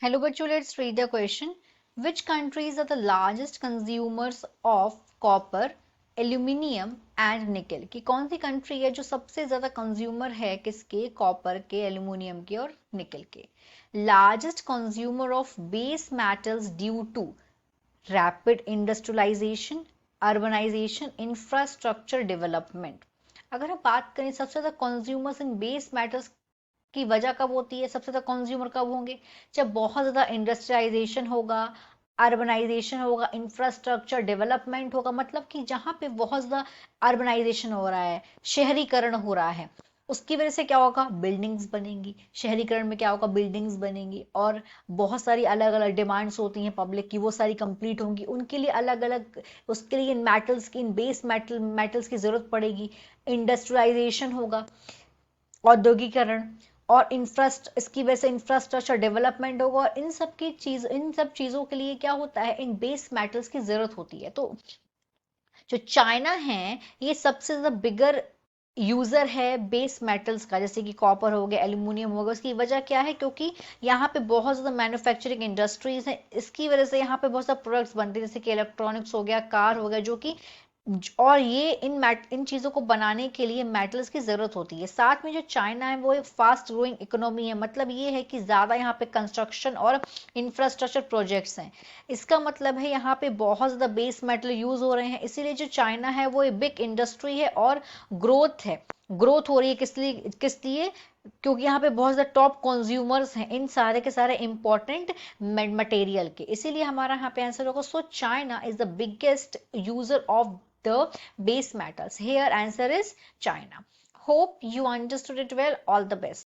Hello, बच्चों, let's read the question. Which countries are the largest consumers of copper, aluminium and nickel? कि कौन सी country है जो सबसे ज्यादा कंज्यूमर है किसके, कॉपर के, एल्यूमिनियम के और निकल के. Largest consumer of base metals due to rapid industrialisation, urbanisation, infrastructure development. अगर हम बात करें सबसे ज्यादा कंज्यूमर्स इन बेस मेटल्स की वजह कब होती है, सबसे ज्यादा कंज्यूमर कब होंगे, जब बहुत ज्यादा इंडस्ट्रियलाइजेशन होगा, अर्बनाइजेशन होगा, इंफ्रास्ट्रक्चर डेवलपमेंट होगा. मतलब कि जहां पे बहुत ज्यादा अर्बनाइजेशन हो रहा है, शहरीकरण हो रहा है, उसकी वजह से क्या होगा, बिल्डिंग्स बनेंगी. शहरीकरण में क्या होगा, बिल्डिंग्स बनेंगी और बहुत सारी अलग अलग डिमांड्स होती हैं पब्लिक की, वो सारी कंप्लीट होंगी. उनके लिए अलग अलग, उसके लिए इन मेटल्स की, इन बेस मेटल्स की जरूरत पड़ेगी. इंडस्ट्रियलाइजेशन होगा, औद्योगिकरण, और इसकी वजह से इंफ्रास्ट्रक्चर डेवलपमेंट होगा. और इन सब चीजों के लिए क्या होता है, इन बेस मेटल्स की जरूरत होती है. तो जो चाइना है, ये सबसे ज्यादा बिगर यूजर है बेस मेटल्स का, जैसे कि कॉपर हो गया, एल्यूमिनियम हो गया. उसकी वजह क्या है, क्योंकि यहाँ पे बहुत ज्यादा मैन्युफैक्चरिंग इंडस्ट्रीज हैं. इसकी वजह से यहाँ पे बहुत सारे प्रोडक्ट्स बनते हैं, जैसे कि इलेक्ट्रॉनिक्स हो गया, कार हो गया, जो कि और ये इन चीजों को बनाने के लिए मेटल्स की जरूरत होती है. साथ में जो चाइना है वो एक फास्ट ग्रोइंग इकोनॉमी है. मतलब ये है कि ज्यादा यहाँ पे कंस्ट्रक्शन और इंफ्रास्ट्रक्चर प्रोजेक्ट्स हैं. इसका मतलब है यहाँ पे बहुत ज्यादा बेस मेटल यूज हो रहे हैं. इसीलिए जो चाइना है वो एक बिग इंडस्ट्री है और ग्रोथ है. ग्रोथ हो रही है किस लिए, क्योंकि यहाँ पे बहुत ज्यादा टॉप कंज्यूमर्स हैं इन सारे के सारे इंपॉर्टेंट मटेरियल के. इसीलिए हमारा यहाँ पे आंसर होगा, so China is the biggest user of the base metals. Here answer is China. Hope you understood it well. All the best.